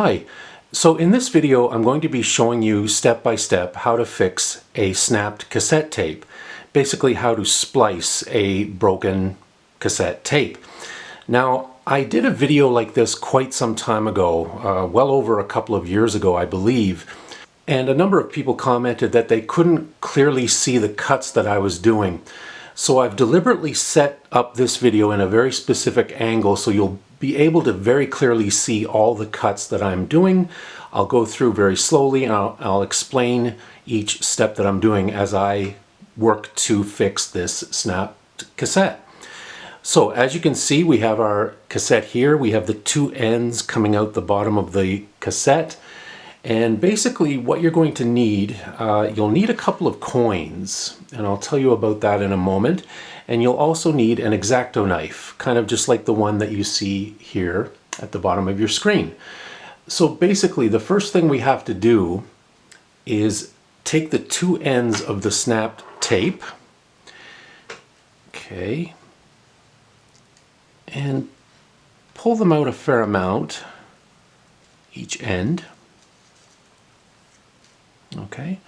Hi, so in this video I'm going to be showing you step by step how to fix a snapped cassette tape. Basically how to splice a broken cassette tape. Now I did a video like this quite some time ago, well over a couple of years ago I believe, and a number of people commented that they couldn't clearly see the cuts that I was doing. So I've deliberately set up this video in a very specific angle so you'll be able to very clearly see all the cuts that I'm doing. I'll go through very slowly and I'll explain each step that I'm doing as I work to fix this snapped cassette. So as you can see, we have our cassette here. We have the two ends coming out the bottom of the cassette. And basically what you're going to need, you'll need a couple of coins, and I'll tell you about that in a moment. And you'll also need an x-acto knife, kind of just like the one that you see here at the bottom of your screen. So basically the first thing we have to do is take the two ends of the snapped tape, okay, and pull them out a fair amount, each end. Okay,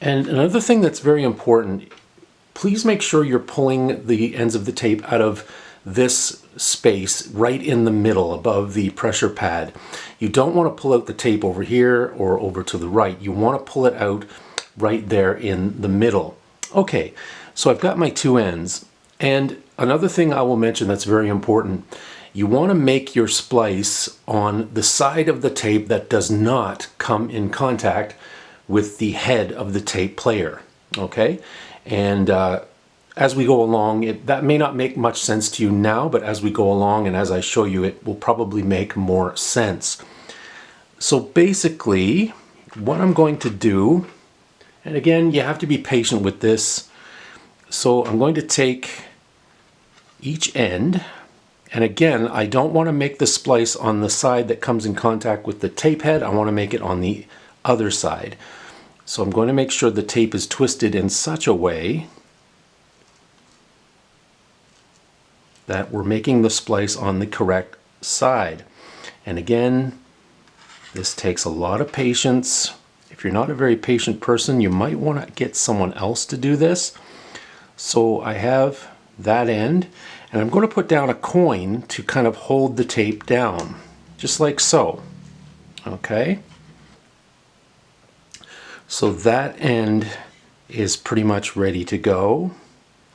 and another thing that's very important, please make sure you're pulling the ends of the tape out of this space right in the middle above the pressure pad. You don't want to pull out the tape over here or over to the right. You want to pull it out right there in the middle. Okay, so I've got my two ends, and another thing I will mention that's very important, you want to make your splice on the side of the tape that does not come in contact with the head of the tape player, okay? And as we go along, that may not make much sense to you now, but as we go along and as I show you, it will probably make more sense. So basically, what I'm going to do, and again, you have to be patient with this, so I'm going to take each end, and again, I don't want to make the splice on the side that comes in contact with the tape head. I want to make it on the other side. So I'm going to make sure the tape is twisted in such a way that we're making the splice on the correct side. And again, this takes a lot of patience. If you're not a very patient person, you might want to get someone else to do this. So I have that end, and I'm going to put down a coin to kind of hold the tape down, just like so. Okay? So that end is pretty much ready to go.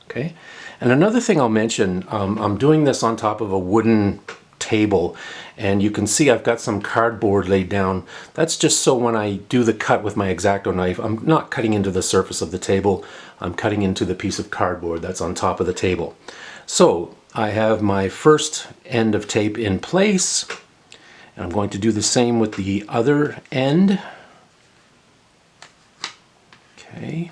Okay, and another thing I'll mention, I'm doing this on top of a wooden table, and you can see I've got some cardboard laid down. That's just so when I do the cut with my x-acto knife, I'm not cutting into the surface of the table, I'm cutting into the piece of cardboard that's on top of the table. So I have my first end of tape in place, and I'm going to do the same with the other end. Okay.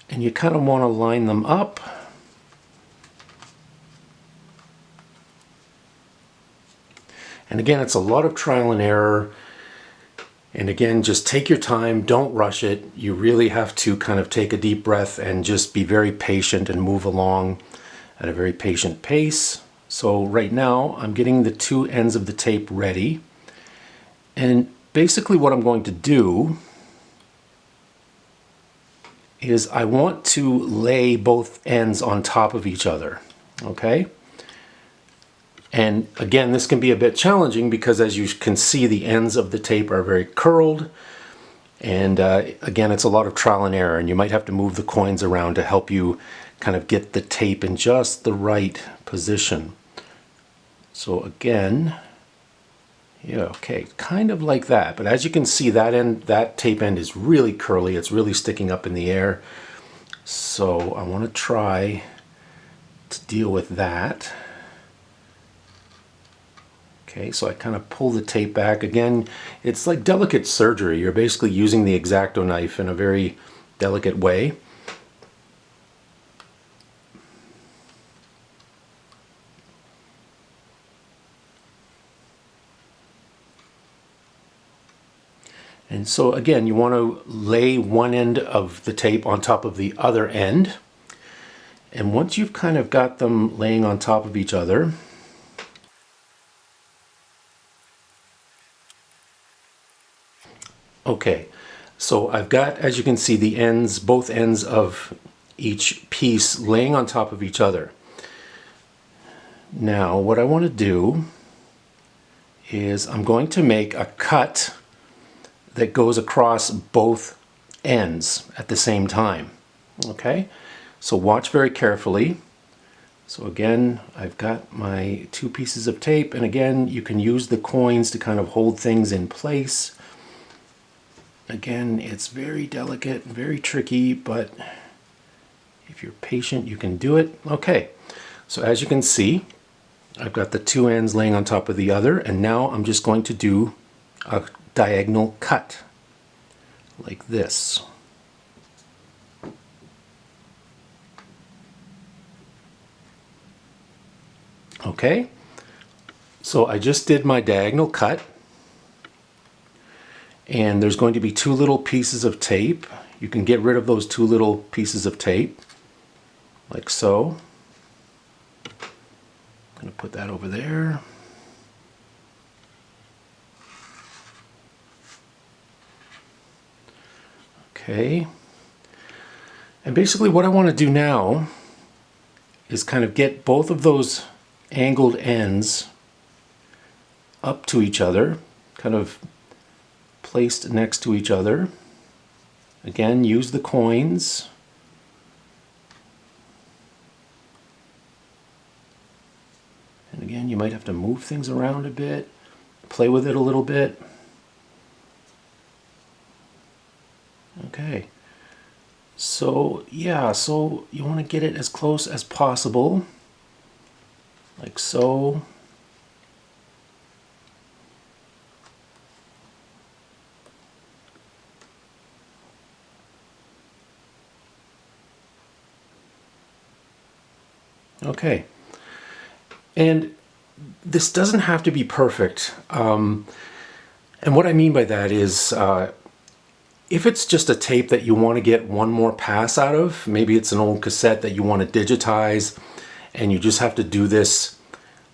And you kind of want to line them up. And again, it's a lot of trial and error. And again, just take your time, don't rush it. You really have to kind of take a deep breath and just be very patient and move along at a very patient pace. So right now I'm getting the two ends of the tape ready, and basically what I'm going to do is I want to lay both ends on top of each other, okay? And again, this can be a bit challenging because as you can see, the ends of the tape are very curled, and again, it's a lot of trial and error, and you might have to move the coins around to help you kind of get the tape in just the right position. So again, yeah, okay, kind of like that. But as you can see, that end, that tape end is really curly. It's really sticking up in the air. So I want to try to deal with that. Okay, so I kind of pull the tape back. Again, it's like delicate surgery. You're basically using the x-acto knife in a very delicate way. And so again, you want to lay one end of the tape on top of the other end. And once you've kind of got them laying on top of each other, okay, so I've got, as you can see, the ends, both ends of each piece laying on top of each other. Now, what I want to do is I'm going to make a cut that goes across both ends at the same time. Okay, so watch very carefully. So again, I've got my two pieces of tape, and again, you can use the coins to kind of hold things in place. Again, it's very delicate, very tricky, but if you're patient, you can do it. Okay, so as you can see, I've got the two ends laying on top of the other, and now I'm just going to do a diagonal cut like this. Okay, so I just did my diagonal cut, and there's going to be two little pieces of tape. You can get rid of those two little pieces of tape, like so. I'm going to put that over there. Okay, and basically what I want to do now is kind of get both of those angled ends up to each other, kind of placed next to each other. Again, use the coins. And again, you might have to move things around a bit, play with it a little bit. Okay, so yeah, so you want to get it as close as possible, like so. Okay, and this doesn't have to be perfect. And what I mean by that is, if it's just a tape that you want to get one more pass out of, maybe it's an old cassette that you want to digitize, and you just have to do this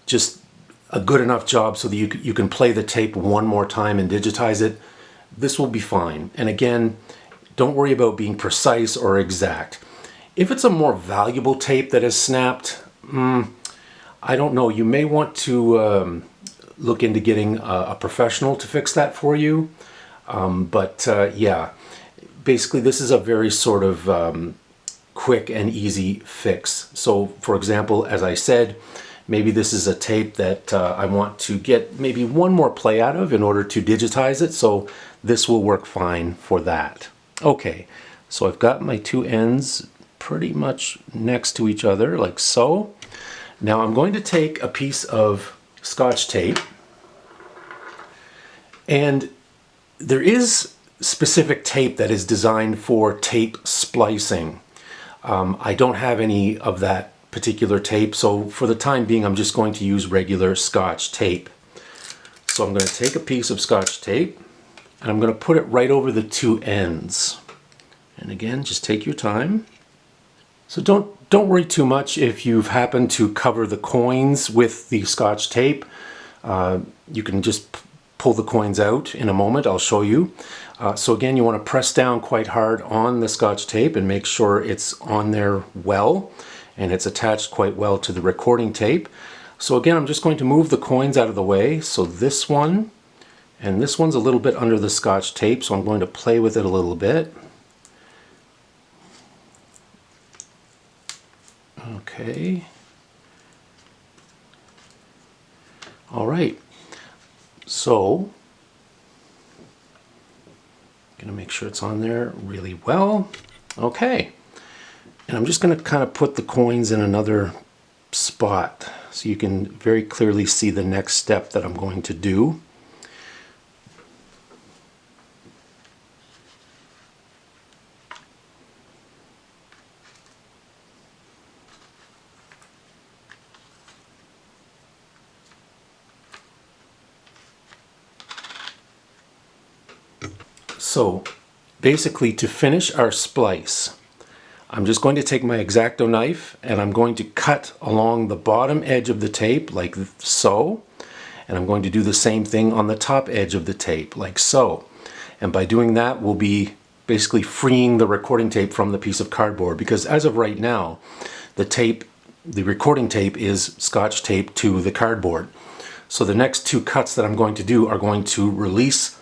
just a good enough job so that you can play the tape one more time and digitize it, this will be fine. And again, don't worry about being precise or exact. If it's a more valuable tape that is snapped, I don't know, you may want to look into getting a professional to fix that for you. Yeah, basically this is a very sort of quick and easy fix. So for example, as I said, maybe this is a tape that I want to get maybe one more play out of in order to digitize it, so this will work fine for that. Okay, so I've got my two ends pretty much next to each other, like so. Now I'm going to take a piece of scotch tape, and there is specific tape that is designed for tape splicing. I don't have any of that particular tape, so for the time being I'm just going to use regular scotch tape. So I'm going to take a piece of scotch tape and I'm going to put it right over the two ends. And again, just take your time. So don't worry too much if you've happened to cover the coins with the scotch tape. You can just pull the coins out in a moment. I'll show you. So again, you want to press down quite hard on the scotch tape and make sure it's on there well and it's attached quite well to the recording tape. So again, I'm just going to move the coins out of the way. So this one and this one's a little bit under the scotch tape, so I'm going to play with it a little bit. Okay. All right. So, I'm going to make sure it's on there really well. Okay. And I'm just going to kind of put the coins in another spot so you can very clearly see the next step that I'm going to do. So basically, to finish our splice, I'm just going to take my X-acto knife and I'm going to cut along the bottom edge of the tape like so, and I'm going to do the same thing on the top edge of the tape like so. And by doing that, we'll be basically freeing the recording tape from the piece of cardboard, because as of right now, the recording tape is scotch taped to the cardboard. So the next two cuts that I'm going to do are going to release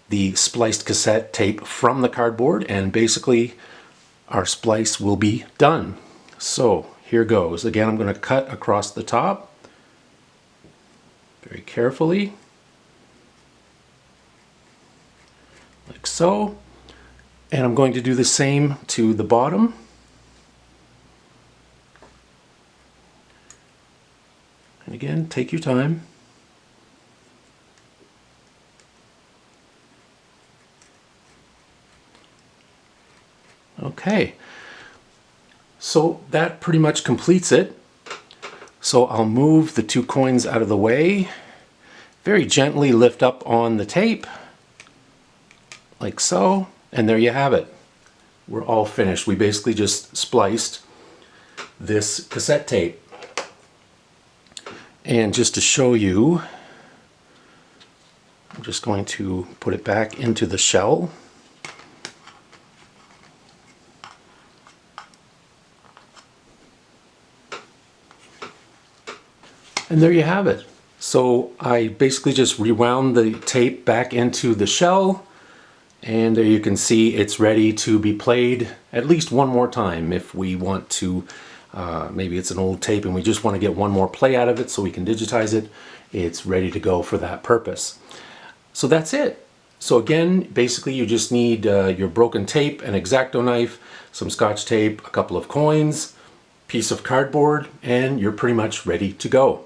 the spliced cassette tape from the cardboard, and basically our splice will be done. So here goes. Again, I'm going to cut across the top very carefully, like so. And I'm going to do the same to the bottom. And again, take your time. Okay, so that pretty much completes it. So I'll move the two coins out of the way, very gently lift up on the tape, like so, and there you have it. We're all finished. We basically just spliced this cassette tape. And just to show you, I'm just going to put it back into the shell. And there you have it. So I basically just rewound the tape back into the shell, and there you can see it's ready to be played at least one more time if we want to. Maybe it's an old tape and we just want to get one more play out of it so we can digitize it. It's ready to go for that purpose. So that's it. So again, basically you just need your broken tape, an X-acto knife, some scotch tape, a couple of coins, piece of cardboard, and you're pretty much ready to go.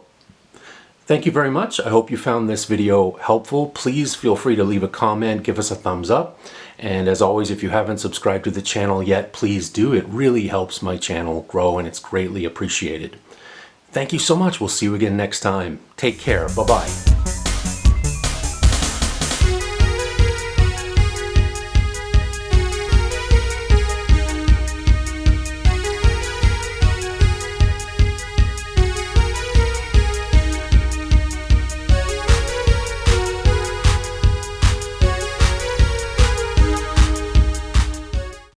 Thank you very much. I hope you found this video helpful. Please feel free to leave a comment, give us a thumbs up. And as always, if you haven't subscribed to the channel yet, please do. It really helps my channel grow and it's greatly appreciated. Thank you so much. We'll see you again next time. Take care. Bye-bye.